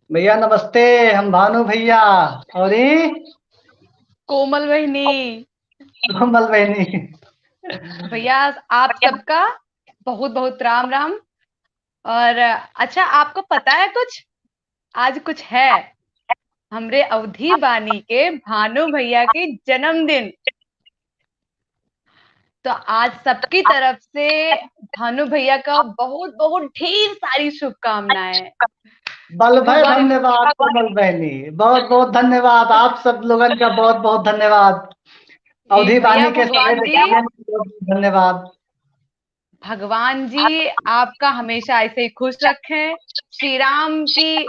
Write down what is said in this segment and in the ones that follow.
भैया नमस्ते। हम भानु भैया। और ये कोमल बहिनी। कोमल बहनी। भैया, आप सबका बहुत बहुत राम राम। और अच्छा, आपको पता है कुछ? आज कुछ है। हमरे अवधि बानी के भानु भैया की जन्मदिन। तो आज सबकी तरफ से भानु भैया का बहुत बहुत ढेर सारी शुभकामनाएं। बल भय भगवान धन्यवाद कोमल बहनी। बहुत बहुत धन्यवाद, आप सब लोगन का बहुत बहुत धन्यवाद। जी अवधि भैया, बानी के सभी भगवान जी, देखने में बहुत धन्यवाद। भगवान जी आपका हमेशा ऐसे ही खुश रखें। श्री राम की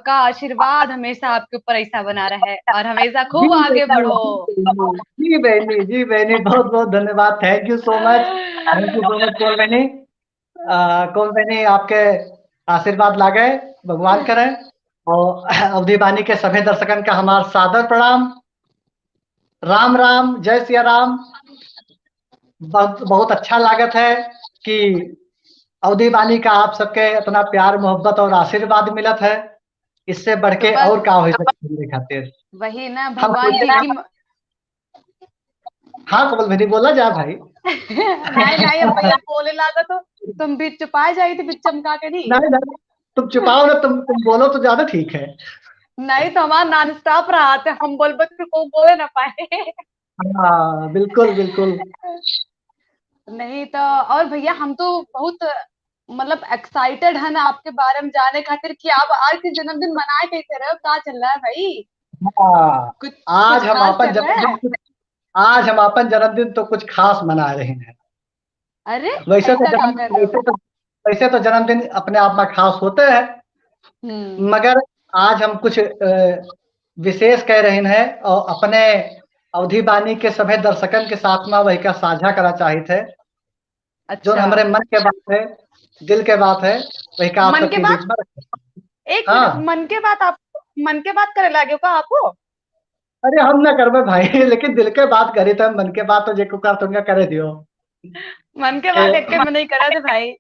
का आशीर्वाद हमेशा आपके ऊपर ऐसा बना रहे और हमेशा जी खूब आगे बहनी, बढ़ो। जी बहनी, जी बहनी, बहुत बहुत धन्यवाद। Thank you so much. Thank you so much Komal बहनी। कोमल बहनी आपके आशीर्वाद लागे, भगवान करें। और अवधि बानी के सभी दर्शकन का हमारा सादर प्रणाम। राम राम, जय सिया राम। बहुत बहुत अच्छा लागत है कि अवधि बानी का आप सबके इतना प्यार मोहब्बत और आशीर्वाद मिलत है। इससे बढ़ तो के बस और का हो सकता है खातिर। वही ना, हम भगवान जी सोचे की हाँ कमल भाई बोला जा भाई। नहीं नहीं, अब भैया बोले लागा तो तुम भी चुपा जाई थी, बीच चमका के नहीं। नहीं नहीं, तुम छुपाओ ना, तुम बोलो तो ज्यादा ठीक है। नहीं तो हमारा नॉन स्टॉप रहा था, हम बोल बस फिर को बोले ना पाए। हाँ बिल्कुल बिल्कुल। नहीं तो और भैया, हम तो बहुत मतलब एक्साइटेड है ना आपके बारे में जाने खातिर कि आप आज के जन्मदिन मनाए कैसे रहे हो, क्या चल रहा है भाई? हाँ, कुछ कुछ आज हम खास अपन चल रहा है? जन्मदिन आज हम अपन जन्मदिन तो कुछ खास मना रहे हैं। अरे, वैसे तो ऐसा क्या जन्म कर रहे हो? वैसे तो जन्मदिन अपने आप में खास होते हैं, हम्म। मगर आज हम कुछ विशेष कह रहे हैं और अपने अवधि बानी के सभी दर्शकन के साथ में वही का साझा करा चाहिए थे। जो अच्छा। हमारे मन के बात है, दिल के बात है, वही का आप मन के सबके बीच बात, में रखें। एक मिनट, हाँ, मन के बात करे लागे का आपको? अरे हम ना करबे भाई लेकिन दिल के बात करी तो मन के बात तो जे को कर तुमका करे दियो। मन के बात एक तो में नहीं करा थे भाई।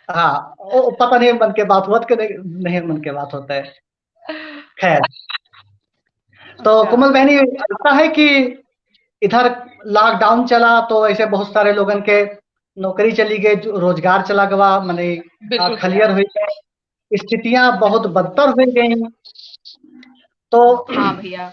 हाँ, वो पता नहीं मन के बात होत कि नहीं, नहीं मन के बात होता है। खैर, तो अच्छा। कोमल बहनी लगता है कि इधर लॉकडाउन चला तो ऐसे बहुत सारे लोगन के नौकरी चली गई, जो रोजगार चला गवा, माने बिल्कुल भैया। खलियर हुई गए, स्थितियां बहुत बदतर हो गई। तो हाँ भैया।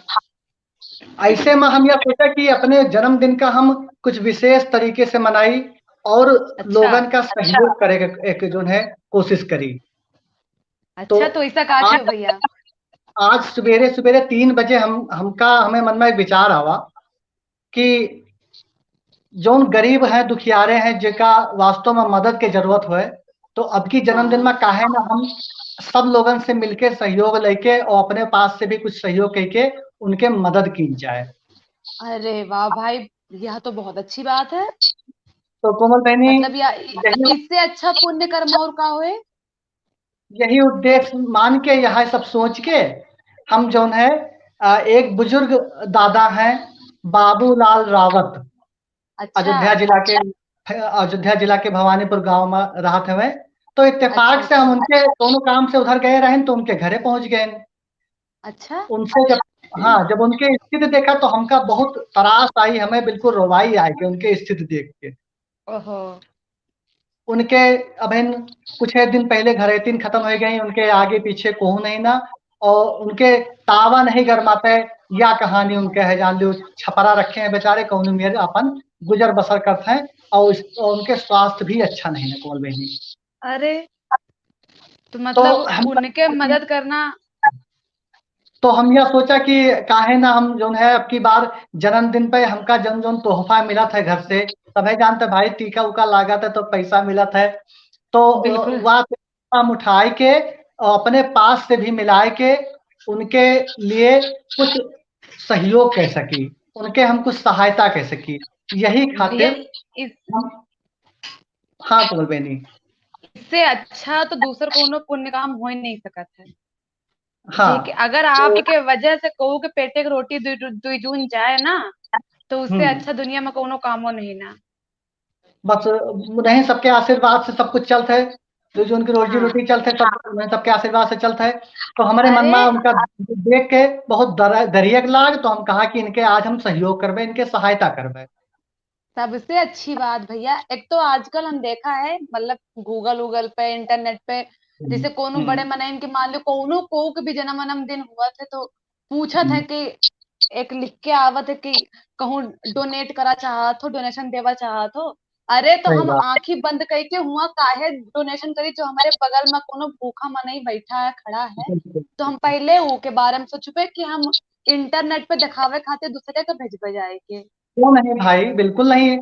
ऐसे में हम यह सोचा कि अपने जन्मदिन का हम कुछ विशेष तरीके से मनाई और अच्छा। लोगन का सहयोग करे के एक जो है कोशिश करी। तो अच्छा, तो ऐसा कहा क्यों आज भैया? आज सवेरे सवेरे 3 बजे हमें मन में एक विचार आवा कि जौन गरीब हैं दुखियारे हैं जिनका वास्तव में मदद के जरूरत है, तो अब की जन्मदिन हाँ। में काहे ना हम सब लोगन से मिलके सहयोग लेके और अपने पास से भी कुछ सहयोग करके उनके मदद की जाए। अरे वाह भाई, यह तो बहुत अच्छी बात है। तो कोमल बहनी, मतलब या यही इससे अच्छा पुण्य कर्म और का होए? यही उद्देश्य मान के यह सब सोच के हम जौन है एक बुजुर्ग दादा हैं, बाबूलाल रावत, अच्छा। अयोध्या जिला के अयोध्या जिला के भवानीपुर गांव में रहते हुए। तो अच्छा। इत्तेफाक से हम अच्छा। उनके दोनों काम से उधर गए रहे तो उनके घरे पहुंच गए। अच्छा। उनसे जब हाँ, जब उनके स्थिति देखा तो हमका बहुत तरास आई, हमें बिल्कुल रोवाई आई कि उनके स्थिति देख के। ओहो। उनके अभिन कुछ एक दिन पहले घरेतीन खत्म हो गई, उनके आगे पीछे कोहू नहीं ना, और उनके तावा नहीं गरमाते। या कहानी उनके है जान लो, छपरा रखे हैं बेचारे कौन मेरे अपन गुजर बसर करते हैं। और उनके स्वास्थ्य भी अच्छा नहीं है कोमल बहनी। अरे, तो तो मतलब हम उनके मदद करना। तो हम यह सोचा कि काहे ना हम जो है अब की बार जन्मदिन पे हमका जन जोन तोहफा मिला था घर से, तभी जानते भाई टीका उका लागा था तो पैसा मिला था। तो बिल्कुल। वह पैसा हम उठाए के और अपने पास से भी मिलाए के उनके लिए कुछ सहयोग कर सकी, उनके हम कुछ सहायता कर सकी, यही भैया, खातिर इस हम। हाँ कोमल बेनी। इससे अच्छा तो दूसर कोनो पुण्य काम हो ही नहीं सकत है। हाँ, जे कि अगर तो आपके वजह से कहू के पेटे के रोटी दुई जून जाए ना, तो उससे हम्म, अच्छा दुनिया में कोनो कामो नहीं ना। बस नहीं सबके आशीर्वाद से सब कुछ चलता है। जो उनकी रोजी हाँ। रोटी चलते सब सबके आशीर्वाद से चलता है। तो हमारे मन अरे में उनका देख के बहुत दरियक लाग, तो हम कहा कि इनके आज हम सहयोग करबे, इनके सहायता करबे। सबसे अच्छी बात भैया, एक तो आजकल हम देखा है मतलब गूगल वूगल पे इंटरनेट पे, हम्म, जैसे कोनो बड़े हम्म, मने इनके मान लो कोनो को के भी जन्म वनम दिन हुआ थे तो पूछत है हम्म, कि एक लिख के आवत है कि कहूँ डोनेट करा चाहत हो, डोनेशन देवा चाहत हो। अरे तो सही हम बात। आंखी बंद करके हुआ काहे डोनेशन करी, जो हमारे बगल में कोनो भूखा मनई बैठा है खड़ा है, बिल्कुल। तो हम पहले वो के बारे में सोचबे कि हम इंटरनेट पे दिखावे खातिर दूसरे को भेजबे जाए के क्यों नहीं भाई, बिल्कुल नहीं। है।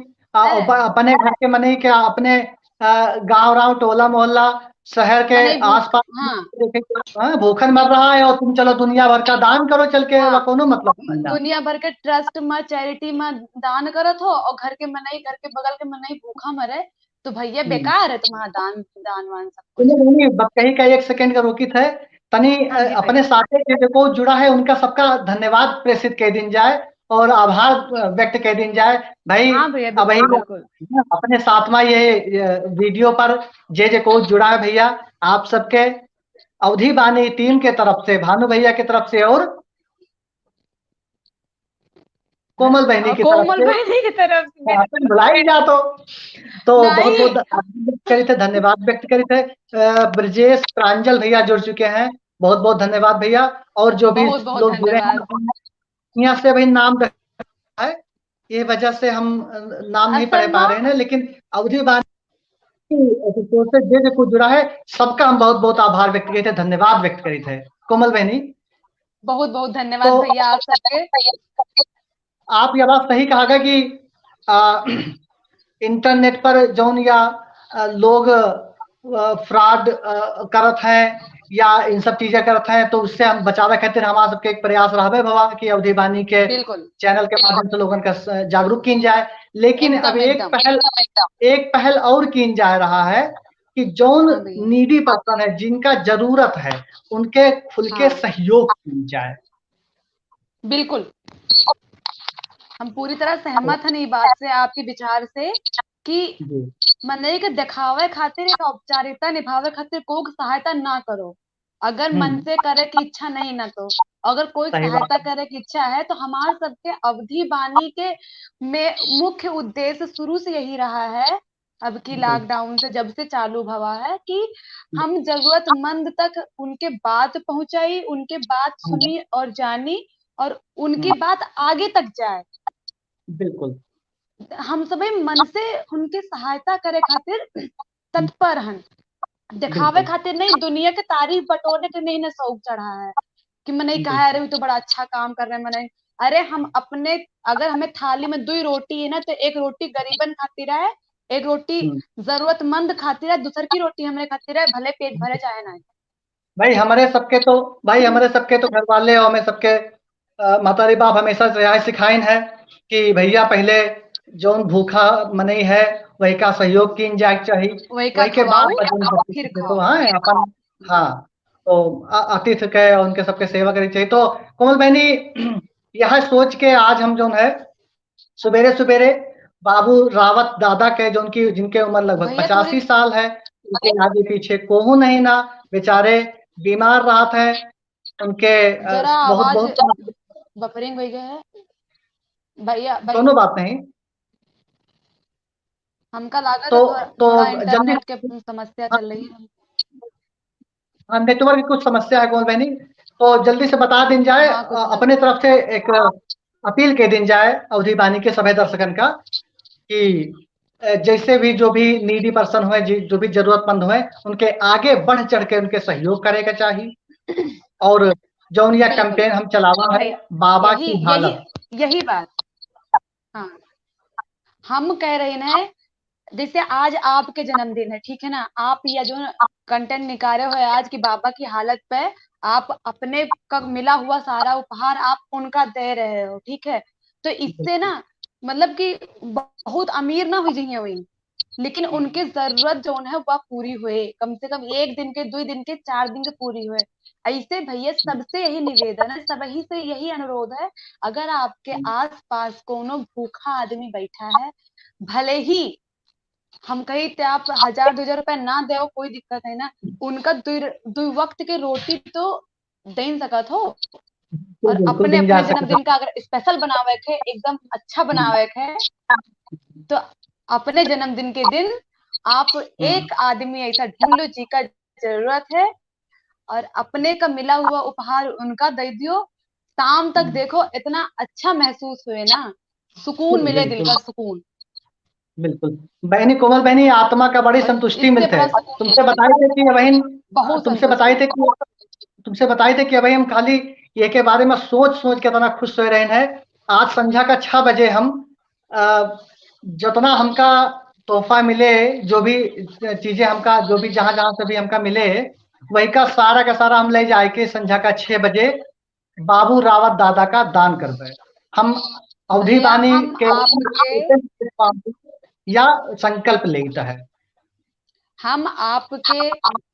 अपने घर के मने क्या, अपने गांव राव टोला मोहल्ला शहर के मनई भूख, आसपास हाँ देखे, भूखन मर रहा है और तुम चलो दुनिया भर का दान करो चल के, हाँ, वह कोनो मतलब नहीं ना। दुनिया भर के ट्रस्ट में चैरिटी में दान करत हो और घर के मनई, घर के बगल के मनई भूखा मरे, तो भैया हम्म। बेकार है तुम्हारा दान दान वान सब कुछ। सुनो बहनी, बस कही का एक सेकंड का रोकी थे तनी, हाँ जी अपने भैया। साथे के जो जुड़ा है उनका सबका धन्यवाद प्रेषित कह दिन जाए और आभार व्यक्त कह दिन जाए भाई। हाँ भैया अब बिल्कुल वही बिल्कुल। अपने साथ में ये वीडियो पर जे को जुड़ा है भैया, आप सबके अवधि बानी टीम के तरफ से, भानु भैया की तरफ से और कोमल बहनी और की तरफ कोमल से, बहनी की तरफ से बिल्कुल। बुलाई जा तो बहुत नहीं। बहुत करी थे, धन्यवाद व्यक्त करी थे। ब्रजेश प्रांजल भैया जुड़ चुके हैं, बहुत बहुत धन्यवाद भैया। और जो भी बहुत बहुत लोग जुड़े धन्यवाद। हैं, यहाँ से भाई नाम रखा है, ये वजह से हम नाम नहीं पढ़ असल पा में रहे हैं, लेकिन अवधि बानी एपिसोड से जो कुछ जुड़ा है सबका हम बहुत बहुत आभार व्यक्त किए थे, धन्यवाद व्यक्त करे थे। कोमल बहनी, बहुत बहुत तो धन्यवाद भैया आप सबके। आप ये बात सही कहा गया कि आ, इंटरनेट पर जौन या लोग फ्रॉड करत हैं या इन सब चीजें करत हैं, तो उससे हम बचावे खातिर हमारा सबके एक प्रयास रहबे भवा कि अवधि बानी के बिल्कुल। चैनल के माध्यम से लोगन का जागरूक की जाए। लेकिन अब एकदम एकदम। एक पहल और की जा रहा है कि जौन हाँ भैया। नीडी पर्सन है, जिनका जरूरत है, उनके खुल के हाँ सहयोग की जाए। बिल्कुल, हम पूरी तरह सहमत हैं इस बात से, आपके विचार से कि जी। मनई के दिखावे खातिर एक औपचारिकता निभावे खातिर कोई के सहायता ना करो। अगर मन हम्म। से करे की इच्छा नहीं ना तो, अगर कोई सही बात सहायता है। करे की इच्छा है तो हमारे सबके अवधि बानी के में मुख्य उद्देश्य शुरू से यही रहा है, अब की जी। लॉकडाउन से जब से चालू हुआ है कि हम जरूरतमंद तक उनके बात पहुंचाई, उनके बात हम्म, सुनी और जानी, और उनकी हम्म, बात आगे तक जाए। बिल्कुल। हम सभी मन से उनकी सहायता करे खातिर तत्पर हैं, दिखावे बिल्कुल। खातिर नहीं, दुनिया के तारीफ बटोरने के नहीं ना शौक चढ़ा है कि मैंने कहा अरे बिल्कुल। वो तो बड़ा अच्छा काम कर रहे हैं मैंने। अरे हम अपने, अगर हमें थाली में 2 रोटी है ना तो एक रोटी गरीबन खातिर है, एक रोटी हम्म। जरूरतमंद खातिर है, दूसर की रोटी हमरे खातिर है, भले पेट भरे चाहे ना। भाई हमारे सबके तो भाई हमारे सबके तो घर वाले और हमें सबके मातारी बाप हमेशा से यहाँ सिखाइन है कि भैया पहले जौन भूखा मनई है वही का सहयोग की जाए चाहिए, वही का वही के बाद खवाऊ भजन फिर भक्ति तो खाओ। हाँ अपन। हाँ, तो अतिथि के और उनके सबके सेवा करनी चाहिए। तो कोमल बहनी, यह सोच के आज हम जो है सवेरे सवेरे बाबू रावत दादा के जो उनकी जिनके उम्र लगभग भैया थोड़ी 85 साल है, उनके आगे पीछे कोहू नहीं ना, बेचारे बीमार रहा है, उनके जरा बहुत आवाज बहुत बफरिंग हो गया है भैया भाई। दोनों बात नहीं। हमका लगा था तो थोड़ा तो थोड़ा जल्दी, इंटरनेट के समस्या चल रही है। हाँ नेटवर्क की कुछ समस्या है कोमल बहनी, तो जल्दी से बता दिन जाए, हाँ कुछ लग। अपने तरफ से एक अपील के दिन जाए अवधि बानी के सभी दर्शकन का कि जैसे भी जो भी नीडी पर्सन हुए, जो भी जरूरतमंद हुए, उनके आगे बढ़ चढ़ के उनके सहयोग करेगा चाहिए। और जौन या बिल्कुल कैंपेन हम चलावा है, भैया, बाबा यही की यही हालत। यही बात। हाँ, हम कह रहे हैं जैसे आज आपके जन्मदिन है, ठीक है ना, आप या जो कंटेंट निकाले हुए आज की बाबा की हालत पे आप अपने का मिला हुआ सारा उपहार आप उनका दे रहे हो, ठीक है, तो इससे ना मतलब कि बहुत अमीर ना हो जाइए वही, लेकिन उनके जरूरत जो है वह पूरी हुए, कम से कम 1 दिन के 2 दिन के 4 दिन के पूरी हुए। ऐसे भैया सबसे यही निवेदन है, सभी से यही अनुरोध है, अगर आपके आस पास कोनो भूखा आदमी बैठा है, भले ही हम कही ते आप 1000-2000 रुपए ना दे कोई दिक्कत है ना, उनका दुई वक्त के रोटी तो दे ही सकत हो। तो और बिल्कुल अपने दिन जा अपने सकता। जन्मदिन का अगर स्पेशल बनावे के एकदम अच्छा बनावे के, तो अपने जन्मदिन के दिन आप एक आदमी ऐसा ढूंढ लो जी का जरूरत है, और अपने का मिला हुआ उपहार उनका दे दियो। शाम तक देखो इतना अच्छा महसूस हुए ना, सुकून बिल्कुल मिले, दिल बिल्कुल का सुकून। बिल्कुल। बहनी कोमल बहनी, आत्मा का बड़ी और संतुष्टि इससे मिलता बड़ा है। सुकून तुमसे बताए थे कि बहन, बहुत तुमसे बताए संतुष्टि। थे कि तुमसे बताए थे कि भाई हम खाली ये के बारे में सोच सोच के इतना खुश हो रहे हैं। आज संध्या का 6 बजे हम जितना हमका तोहफा मिले, जो भी चीजें हमका, जो भी जहां जहां से भी हमका मिले, वही का सारा हम ले जाए के संध्या का 6 बजे बाबू रावत दादा का दान कर दे। हम अवधि भैया बानी हम के आपके या संकल्प लेता है। हम आपके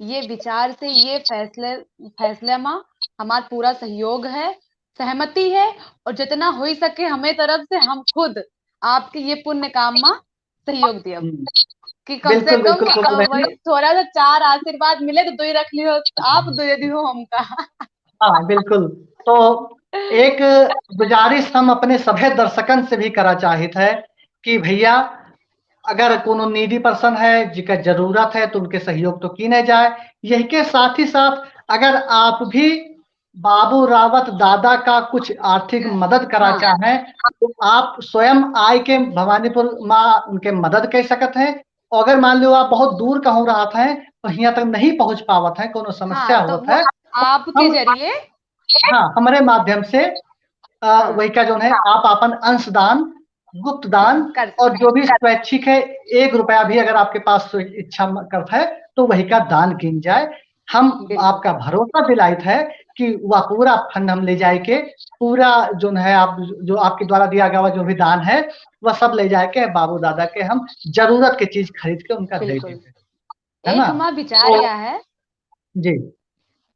ये विचार से, ये फैसले में हमारा पूरा सहयोग है, सहमति है। और जितना हो ही सके हमें तरफ से हम खुद आपके ये पुण्य काम में सहयोग दिया, हम्म, कि कम से बिल्कुल कम बिल्कुल कोमल बहन। वही थोड़ा सा चार आशीर्वाद मिले तो दो ही रख लियो, आप दे दियो हमका। हाँ बिल्कुल। तो एक गुजारिश हम अपने सभे दर्शकन से भी करा चाहित है कि भैया, अगर कोनो नीडी पर्सन है जिका जरूरत है तो उनके सहयोग तो की नहीं जाए। यही के साथ ही साथ अगर आप भी बाबू रावत दादा का कुछ आर्थिक मदद करा हाँ चाहें, तो आप स्वयं आय के भवानीपुर माँ उनके मदद कर सकते हैं। और अगर मान लो आप बहुत दूर कहूँ रहा था तो यहाँ तक नहीं पहुंच पावत है, कोनो हाँ, समस्या तो होता वो है, आपके हम, जरिए। हाँ, हमारे माध्यम से हाँ, वही का जो है आप अपन अंशदान, गुप्त दान, कर और सकते जो भी स्वैच्छिक है, 1 रुपया भी अगर आपके पास इच्छा करता है तो वही का दान किन जाए। हम बिल्कुल आपका भरोसा दिलाइत है कि वह पूरा फंड हम ले जाए के, पूरा जो है आप जो आपके द्वारा दिया गया हुआ जो भी दान है, वह सब ले जाए के बाबू दादा के हम जरूरत की चीज खरीद के उनका दे बिल्कुल। देंगे। है ना? एक हमारा विचार तो यह है जी,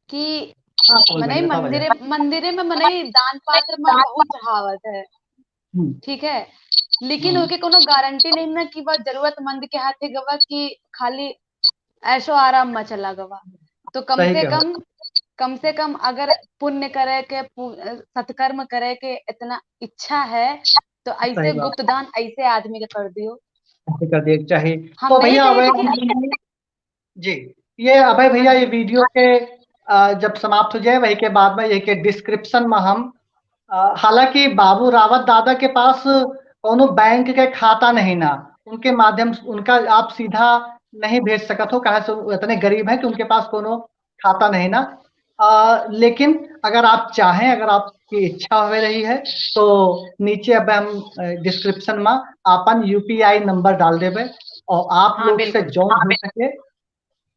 कि हाँ बोल मनई बहनी बताओ भैया। मंदिरे मंदिरे में मनई दान पात्र में बहुत चढ़ावत है, हम्म, ठीक है। लेकिन हम्म, ओके कोनो गारंटी नहीं ना कि वह जरूरतमंद के हाथे गवा कि खाली ऐशो आराम में चला गवा। तो सही कहो। कम से कम अगर पुण्य करे के सत्कर्म करे के इतना इच्छा है, तो सही ऐसे बात, गुप्त दान ऐसे आदमी के कर दियो। ऐसे कर दिए चाहिए। हम तो नहीं भैया कहे अब कि जी, ये अभय हाँ भैया, ये जी। वीडियो के जब समाप्त हो जाए वही के बाद में ये के डिस्क्रिप्शन में हम हालांकि बाबू रावत दादा के पास कोनो बैंक के खाता नहीं ना, उनके माध्यम से उनका आप सीधा नहीं भेज सकत हो, कहा से वो इतने गरीब हैं कि उनके पास कोनो खाता नहीं ना। लेकिन अगर आप चाहें, अगर आपकी इच्छा हो रही है, तो नीचे अब हम डिस्क्रिप्शन में अपन यूपीआई नंबर डाल देवे, और आप हाँ लोग से बिल्कुल जो हो सके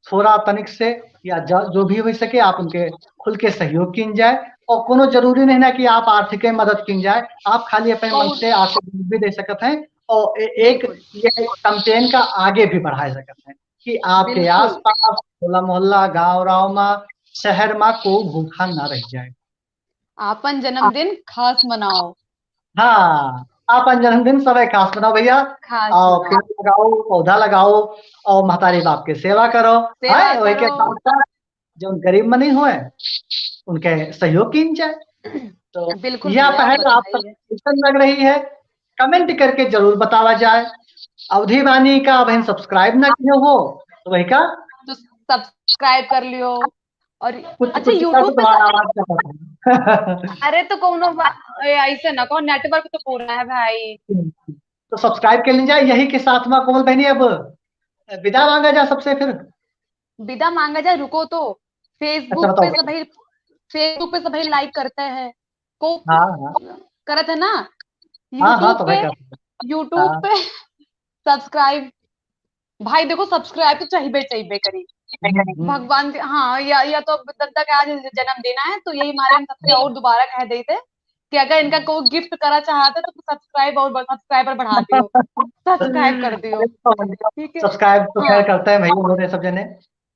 थोड़ा तनिक से, या जो भी हो सके आप उनके खुल के सहयोग किन जाए। और कोनो जरूरी नहीं ना कि आप आर्थिक मदद किन जाए, आप खाली अपने मन कौन से आर्थिक मदद भी दे सकते हैं। और एक बिल्कुल ये कैंपेन का आगे भी बढ़ा सकते हैं कि आपके आस बिल्कुल। पास टोला मोहल्ला गांव राव में, शहर में को भूखा ना रह जाए। आपन जन्मदिन खास मनाओ। हाँ, अपन जन्मदिन सब खास बनाओ भैया। खास और पेड़ मनाओ। लगाओ, पौधा लगाओ, और महतारी बाप की सेवा करो। सेवा है वही के करो। साथ साथ जो गरीब मनी हुए उनके सहयोग की जाए। तो बिल्कुल यह भैया, पहल आप तक बताइए। कैसन लग रही है, कमेंट करके जरूर बतावा जाए। अवधि वाणी का बहन सब्सक्राइब ना किए हो तो वही का तो सब्सक्राइब कर लियो। और कुछ अच्छा, कुछ का तो यूट्यूब पे तुम्हारा आवाज का पता है। अरे तो कोनो ऐसे ना कहो, नेटवर्क तो पूरा है भाई। तो सब्सक्राइब कर लीजिए। यही के साथ में कोमल बहनी अब विदा मांगा जा सबसे फिर। विदा मांगा जाए, रुको तो। अच्छा फेसबुक बताओ पे भैया। सभी फेसबुक पे सभी लाइक करते हैं को, हाँ हाँ करत है ना। हाँ हाँ, यूट्यूब तो भाई पे कर। यूट्यूब हाँ, पे सब्सक्राइब, भाई देखो सब्सक्राइब तो चाहिए चाहिए करी। भगवान हाँ, या तो दत्ता का आज जन्मदिन है तो यही मारे हम सबसे और दोबारा कह देते कि अगर इनका कोई गिफ्ट करा चाहते तो सब्सक्राइबर बढ़ा दियो, सब्सक्राइब कर दियो। ठीक है। सब्सक्राइब तो खैर हाँ करते हैं भाई लोग सब जने।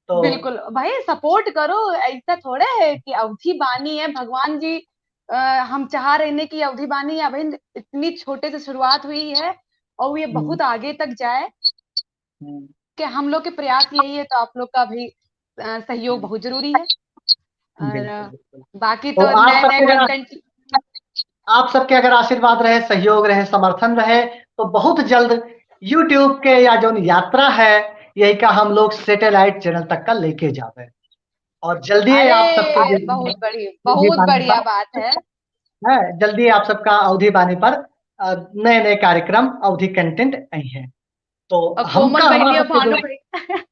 तो बिल्कुल भाई, सपोर्ट करो। ऐसा थोड़े है कि अवधि बानी है भगवान जी। अ, हम चाह रहे हैं कि अवधि बानी अभी इतनी छोटे से शुरुआत हुई है और ये बहुत आगे तक जाए। हम्म, कि हम लोग के प्रयास यही है, तो आप लोग का भी सहयोग हम्म, बहुत जरूरी है। और बिल्कुल बिल्कुल। बाकी तो तो आप नए नए सबके अगर कंटेंट। आप सबके अगर आशीर्वाद रहे, सहयोग रहे, समर्थन रहे, तो बहुत जल्द यूट्यूब के या जो यात्रा है, यही का हम लोग सैटेलाइट चैनल तक का लेके जावे। और जल्दी आप सबके अरे बहुत बड़ी, बहुत बढ़िया बात है। है, जल्दी आप सबका अवधि बानी पर नए नए कार्यक्रम, अवधि कंटेंट आई हैं। तो और हमका कोमल बहनी हमारा और सबके जो, भानु भाई।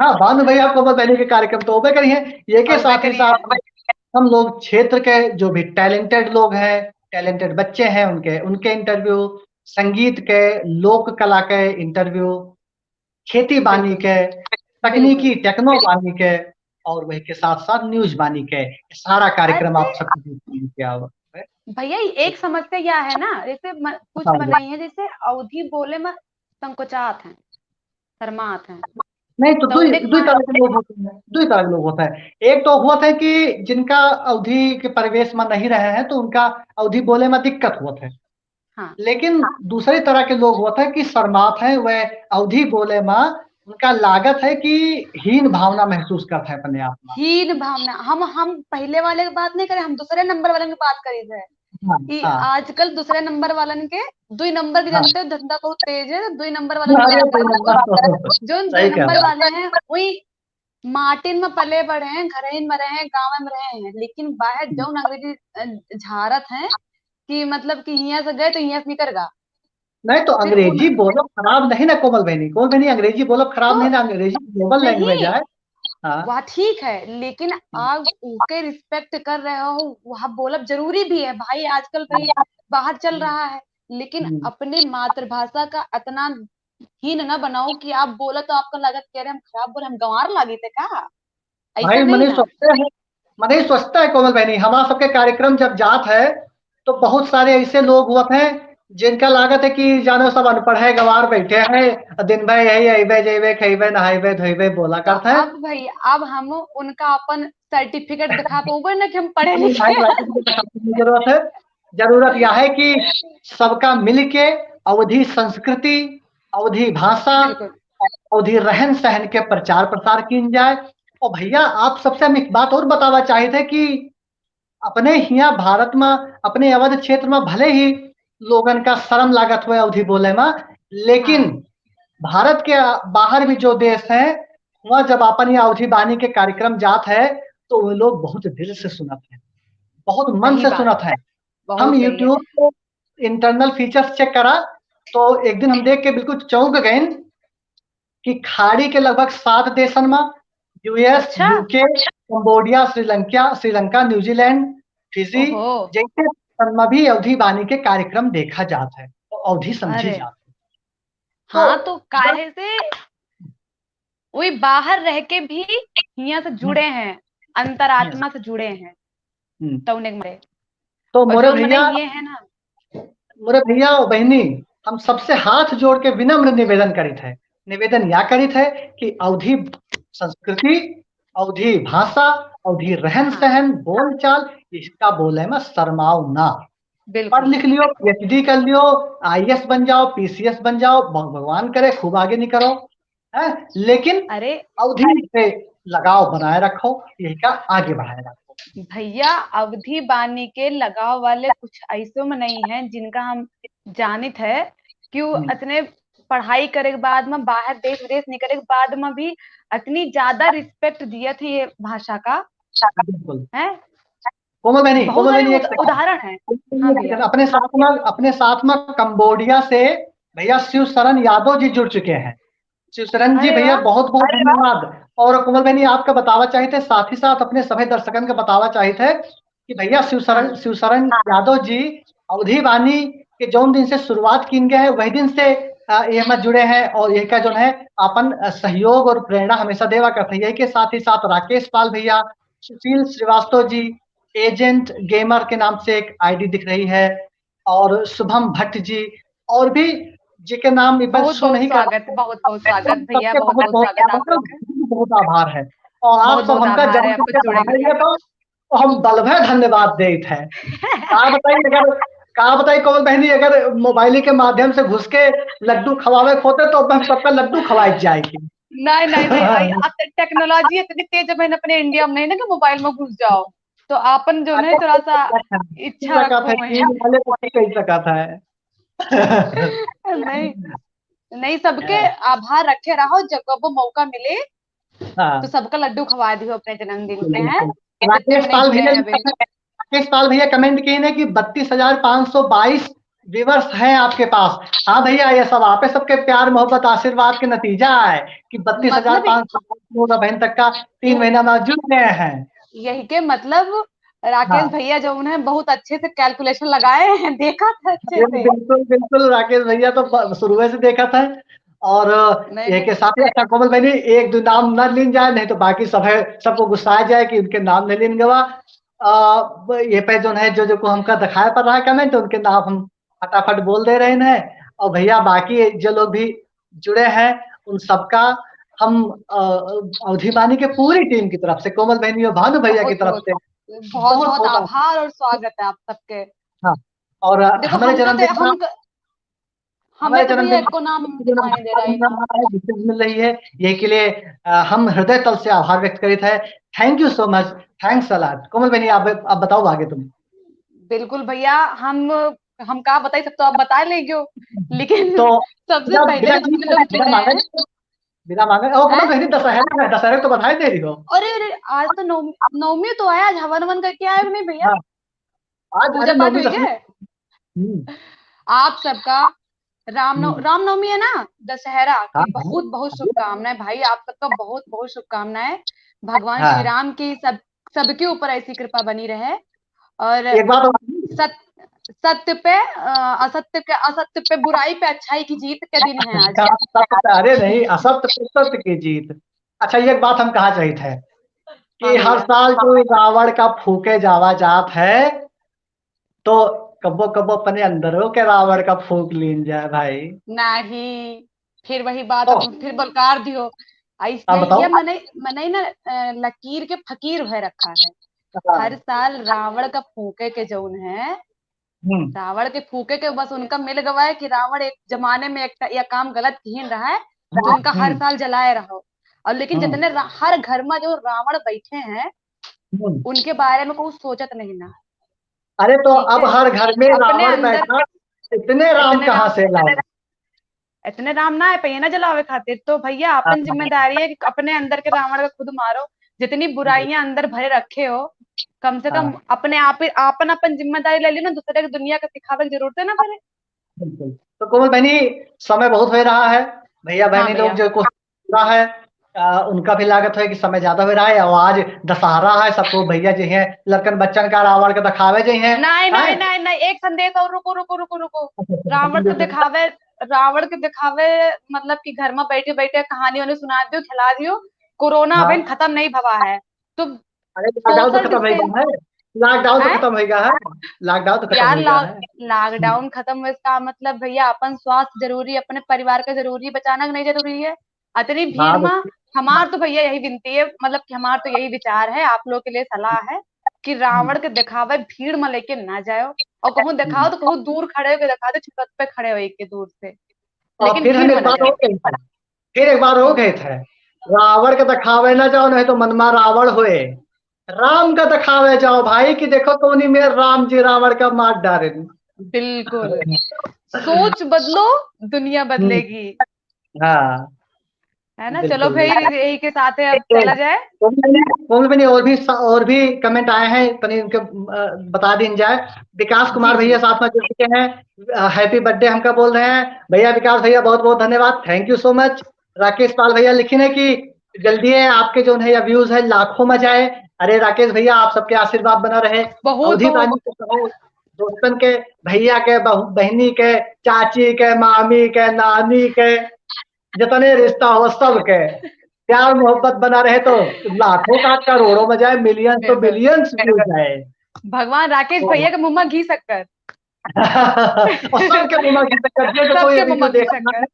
हाँ भानु भैया कोमल बहनी के कार्यक्रम तो होबे करी हैं। ये के औबे साथ ही करी है। साथ हम लोग क्षेत्र के जो भी टैलेंटेड लोग हैं, टैलेंटेड बच्चे हैं, उनके उनके इंटरव्यू, संगीत के, लोक कला के इंटरव्यू, खेती बानी बिल्कुल के, बिल्कुल। तकनीकी टेक्नो बानी के, और वही के साथ साथ न्यूज बानी के, ये सारा कार्यक्रम अरे आप सबको क्या हुआ है। भैया, एक समस्या क्या है ना, जैसे कुछ बताओ। मन नहीं है, जैसे अवधि बोले में संकोचात हैं, शर्मात हैं। नहीं तो तो दुई उन्हें दुई तरह के लोग होते हैं, दुई तरह के लोग होता है। एक तो हुआ था कि जिनका अवधि के परिवेश में नहीं रहे हैं, तो उनका अवधि बोले में दिक्कत हुआ था। हाँ, लेकिन दूसरी तरह के लोग होते हैं कि शर्मात है, वह अवधि बोले में उनका लागत है कि हीन भावना महसूस करते हैं अपने आप में। हीन भावना। हम पहले वाले की बात नहीं करें, हम दूसरे नंबर वाले की बात करी थे। हाँ कि हाँ आजकल दूसरे नंबर वालन के, दुई नंबर के हाँ। जनते धंधा बहुत तेज है, तो दुई नंबर वालन की अरे बात दो करी थी। नंबर तो जो दुई सही कह नंबर रहा वाले हैं वही मार्टिन में पले बड़े हैं, घरहीन में रहे हैं, गाँव में रहे हैं, लेकिन बाहर है। जो अंग्रेजी झारत है कि मतलब कि यहाँ से गए तो यहाँ से निकल गा। नहीं तो फिर उन अंग्रेजी बोलो खराब नहीं ना कोमल बहनी, कोमल बहनी अंग्रेजी बोलो खराब तो नहीं ना, अंग्रेजी ग्लोबल लैंग्वेज नहीं, है। हाँ। वह ठीक है, लेकिन आप उसके रिस्पेक्ट कर रहे हो, वह बोलब जरूरी भी है भाई। आजकल भाई बाहर चल रहा है, लेकिन हम्म। अपने मातृभाषा का इतना हीन न बनाओ कि आप बोला तो आपको लागत कह रहे हम खराब बोले, हम गंवार लागे थे का। ऐसा भाई नहीं मनीष ना। सोचते हैं, मनीष सोचता है कोमल बहनी, हमारा सबके कार्यक्रम जब जात है, तो बहुत सारे ऐसे लोग हुआ हैं जिनका लागत है कि जानो सब अनपढ़ है, गंवार बैठे हैं, दिन भर यही अबे जेबे खइबे नहाइबे धोइबे बोला तो करते हैं। अब भाई, अब हम उनका अपन सर्टिफिकेट दिखा पाओगे ना कि हम पढ़े नहीं भाई, लिखे हैं। वैसे तो की जरूरत है। जरूरत यह है कि सबका मिल के अवधि संस्कृति, अवधि भाषा, बिल्कुल। अवधि रहन सहन के प्रचार प्रसार की जाए। और भैया आप सबसे हम एक बात और बतावा चाहे थे कि अपने यहाँ भारत में, अपने अवध क्षेत्र में भले ही लोगन का शर्म लागत हुए अवधि बोले में, लेकिन हाँ भारत के बाहर भी जो देश हैं, वहाँ जब अपन ये अवधि बानी के कार्यक्रम जात है, तो वो लोग बहुत दिल से सुनत हैं, बहुत मन सही से बात सुनत है, हैं। हम बहुत सही है। यूट्यूब पे इंटरनल फीचर्स चेक करा, तो एक दिन हम देख के बिल्कुल चौंक गए कि खाड़ी के लगभग 7 देशन में, यूएस, अच्छा। UK, Cambodia, Sri Lanka, New Zealand, Fiji ओहो। जैसे देशन में भी अवधि बानी के कार्यक्रम देखा जाता है, तो अवधि समझी अरे जाती है। तो हाँ, तो बस। काहे से वही बाहर रह के भी यहाँ से हम्म, जुड़े हैं, हम्म, अंतरात्मा से जुड़े हैं। हम्म। तो उन्हें मरे। तो और जो मने ये है ना। मोरे भैया और बहनी, हम सबसे हाथ जोड़ के विनम्र निवेदन करी थे, निवेदन या करी थे कि अवधि संस्कृति, अवधि भाषा, अवधि रहन हाँ सहन, बोल चाल, इसका बोले में शर्माओ ना। पढ़ बिल्कुल। लिख लियो, पीएचडी कर लियो, आईएएस बन जाओ, पीसीएस बन जाओ, भगवान करे खूब आगे निकलो, है, लेकिन अरे अवधि से लगाव बनाए रखो, यही का आगे बढ़ाए रखो। भैया, अवधि बानी के लगाव वाले कुछ ऐसों में नहीं है जिनका हम जानित है कि वो हम्म, इतने पढ़ाई करे के बाद में, बाहर देश विदेश निकले के बाद में भी इतनी ज्यादा रिस्पेक्ट दिए थे ये भाषा का। बिल्कुल। है, बहुत कोमल सारे बहनी एक सेकंड, उदाहरण हैं। हाँ भैया। अपने साथ में कंबोडिया से भैया शिव शरण यादव जी जुड़ चुके हैं। शिव शरण जी अरे भैया वाह। बहुत बहुत धन्यवाद। और कोमल बहनी आपका बतावा चाहिए थे, साथ ही साथ अपने सभी दर्शकन का बतावा चाहिए थे कि भैया हाँ शिव शरण यादव जी अवधि वाणी के जौन दिन से शुरुआत की गए है, वही दिन से ये में जुड़े हैं, और यही का जो है अपन सहयोग और प्रेरणा हमेशा देवा करते हैं। यही के साथ ही साथ राकेश पाल भैया, सुशील श्रीवास्तव जी, एजेंट गेमर के नाम से एक आईडी दिख रही है, और शुभम भट्ट जी, और भी जी के नाम एक बार बहुत शो बहुत नहीं कर स्वागत, रहा बहुत बहुत हूं, स्वागत भैया, सबके बहुत बहुत बहुत बहुत स्वागत आप लोग का। बहुत आभार है। और बहुत आप सब बहुत हमका आभार है जान आपको करके जुड़े के बढ़ाइए लिए। तो हम बल भर धन्यवाद देते हैं। आप बताइए, अगर कहा बताई कौन बहनी, अगर मोबाइल के माध्यम से घुस के लड्डू खवावे खोते तो हम सबका लड्डू खवाई जाएगी। नहीं नहीं नहीं अब टेक्नोलॉजी इतनी तेज है बहन अपने इंडिया में, नहीं ना कि मोबाइल में घुस जाओ। तो आपन जो है थोड़ा सा इच्छा लगा था रखो चीन बहन। वाले को नहीं कह सका था। नहीं नहीं, सबके आभार रखे रहो, जब कबो मौका मिले तो हाँ सबका लड्डू खवा दियो अपने जन्मदिन पे हैं, बिल्कुल। जितने राकेश भी नहीं पाल जुड़े भैया हैं अभी। राकेश पाल भैया कमेंट किए ने कि 32,522 व्यूवर्स हैं आपके पास। हाँ भैया, ये सब आप सबके प्यार मोहब्बत आशीर्वाद के नतीजा है कि बत्तीस हजार मतलब पाँच सौ बहन तक का 3 महीना में जुड़ गए हैं। यही के मतलब राकेश हाँ भैया जो उन्हें बहुत अच्छे से कैलकुलेशन लगाए हैं, देखा था अच्छे से। बिल्कुल बिल्कुल, राकेश भैया तो शुरू से देखा था। और नहीं एक के साथ ही अच्छा कोमल भाई, एक दो नाम न लीन जाए, नहीं तो बाकी सब है सबको गुस्सा जाए कि उनके नाम नहीं लीन गवा। ये पे जो है जो जो को हमका दिखाया पड़ रहा है कमेंट, उनके नाम हम फटाफट बोल दे रहे हैं। और भैया बाकी जो लोग भी जुड़े हैं उन सबका हम अवधि वाणी के पूरी टीम की तरफ से, कोमल बहनी और भानु भैया की बहुत तरफ बहुत से बहुत बहुत बहुत बहुत आभार और स्वागत है आप सबके। हाँ। और देखो हमारे हमका तो जन्मदिन का, हमें हमारे तो भैया जन्मदिन एको नाम दिखाई नहीं दे रहा है ना। मिल रही है, यही के लिए हम हृदय तल से आभार व्यक्त करित है। Thank you so much, thanks अ कोमल बहनी। आप बताओ आगे तुम। बिल्कुल भैया, हम कहा बताई, सब तो आप बता लेंगे, लेकिन तो सबसे बिना पहले बिना जो जितने लोग बिना जुड़े मांगे, हैं। बिना मांगे ओ हैं? कोमल बहनी, दशहरा है, दशहरे तो बधाई दे रही हो। अरे अरे, आज तो नवमी तो है, आज हवन वन करके आए हो नहीं भैया? हाँ आज पूजा अरे पाठ नौवीं हुई दसवीं। क्या? हम्म, आप सबका हम्म, रामनवमी है ना, दशहरा हाँ की बहुत बहुत शुभकामनाएं भाई, आप सबका बहुत बहुत शुभकामनाएं। भगवान श्री हाँ। राम की सबके ऊपर ऐसी कृपा बनी रहे। और एक बात और, सत्य सत्य पे असत्य पे बुराई पे अच्छाई की जीत के दिन है आज। अरे नहीं, असत्य पे सत्य की जीत। अच्छा ये एक बात हम कहा चाहिए थे हाँ कि हर भैया। साल जो रावण का फूके जावा जात है, तो कब्बो कब्बो अपने अंदरों के रावण का फूक लीन जाए भाई। नहीं, फिर वही बात ओ अब फिर बलकार दियो। आप ऐसे बताओ। ये मने मने ना लकीर के फकीर है रखा है। हर हाँ, साल रावण का फूके के जौन है, हम्म रावण के फूके के बस उनका मिल गवा है कि रावण एक जमाने में एक या काम गलत कीन रहा है, तो उनका हर हम्म साल जलाए रहो। और लेकिन हम्म जितने हर घर में जो रावण बैठे हैं, हम्म। उनके बारे में कोई सोचत नहीं ना। अरे तो ठीक अब है, हर घर में अपने रावण अंदर बैठा, इतने राम इतने कहाँ राम से लाए। इतने राम ना है पे ना जलावे खातिर, तो भैया हाँ, अपन जिम्मेदारी है कि अपने अंदर के रावण का खुद मारो। जितनी बुराइयां अंदर भरे रखे हो, कम से कम हाँ, अपने आप ही आपन अपन जिम्मेदारी ले ली ना, दूसरे की दुनिया का सिखावे की जरूरत है ना फिर। बिल्कुल। तो कोमल बहनी, समय बहुत हो रहा है, भैया हाँ बहनी लोग भैया। जो कुछ रहा है, उनका भी लागत है कि समय ज्यादा हो रहा है। और आज दशहरा है, सबको भैया जी हैं लड़कन बच्चन का रावण का दिखावे जी हैं। नहीं नहीं हैं? नहीं नहीं, एक संदेश और, रुको रुको रुको रुको। रावण के दिखावे मतलब कि घर में बैठे बैठे कहानी उन्हें सुना दियो, खिला दियो। कोरोना अभी हाँ, खत्म नहीं भवा है, तो अरे लॉकडाउन तो सोशल खत्म हो डिस्टेंस गया है, लॉकडाउन तो है। खत्म हो गया है, लॉकडाउन तो खत्म यार हो गया है। लॉकडाउन खत्म हुए इसका मतलब भैया अपन स्वास्थ्य जरूरी, अपने परिवार का जरूरी, बचाना नहीं जरूरी है। इतनी भीड़ हाँ में हमार तो भैया यही विनती है, मतलब कि हमार तो यही विचार है, आप लोग के लिए सलाह है कि रावण के दिखावे भीड़ में लेके ना जाओ। और कहूँ दिखाओ तो कहूँ दूर खड़े होके दिखा दो, छत पे खड़े हो एक के दूर से, और लेकिन फिर भीड़ हम में एक ना बार हो जाओ। गए थे, फिर एक बार हो हम्म, गए थे, रावण का दिखावे ना जाओ, नहीं तो मनमा रावण हुए। राम का दिखावे जाओ भाई कि देखो तो उन्हीं में राम जी रावण का मार डाले। बिल्कुल। सोच बदलो, दुनिया हम्म, बदलेगी। हाँ है ना, चलो बिल्कुल भाई बिल्कुल। यही के साथ है, अब चला जाए। उनमें और भी कमेंट आए हैं, पनीर उनके बता दी जाए। विकास जी कुमार जी। भैया साथ में जुड़ चुके हैं, हैप्पी बर्थडे हमका बोल रहे हैं भैया। विकास भैया बहुत बहुत धन्यवाद, thank you so much. Rakesh Pal भैया लिखे हैं कि जल्दी है आपके जो है व्यूज है लाखों में जाए। अरे राकेश भैया, आप सबके आशीर्वाद बना रहे। बहुत अवधि बहुत वाणी के सब दोस्तन के, भैया के, बहनी के, चाची के, मामी के, नानी के, जितने रिश्ता हो सबके प्यार मोहब्बत बना रहे, तो लाखों का करोड़ों में जाए, मिलियंस तो बिल्कुल। बिलियंस भी जाए। भगवान राकेश तो भैया के मुंह में घी शक्कर। और सबके मुंह में कर दिया, जो कोई सबके अभी मुंह जो में घी देख रहा शक्कर। है,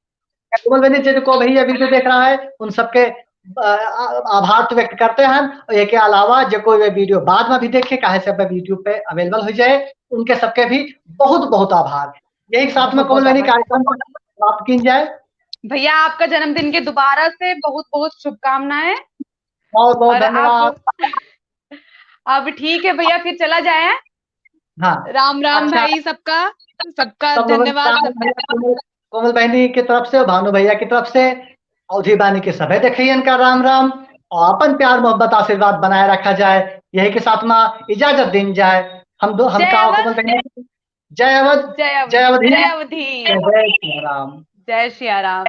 कोमल बहनी जो को भैया वीडियो देख रहा है, उन सबके आभार तो व्यक्त करते हैं। और एक के अलावा जो कोई वीडियो बाद में भी देखे, काहे से यूट्यूब पे अवेलेबल हो जाए, उनके सबके भी बहुत बहुत आभार। यही साथ में बहुत कोमल बहुत बहनी आभार कार्यक्रम को समाप्त की जाए। भैया। आपका जन्मदिन के दोबारा से बहुत बहुत शुभकामनाएं। बहुत बहुत और धन्यवाद। अब ठीक है भैया, फिर चला जाए। हाँ। राम राम अच्छा, भाई सबका, सबका सब लोगों ने धन्यवाद। कोमल कोमल बहनी की तरफ से और भानु भैया की तरफ से अवधि बानी के सभी देखियन का राम राम। और अपन प्यार मोहब्बत आशीर्वाद बनाए रखा जाए, यही के साथ में इजाजत दिन जाए। हम दो, हम जय का अवध, कोमल बहनी। जय अवध। जय जय अवधि, अवधि। जय अवधि, जय श्री राम। जय सिया राम।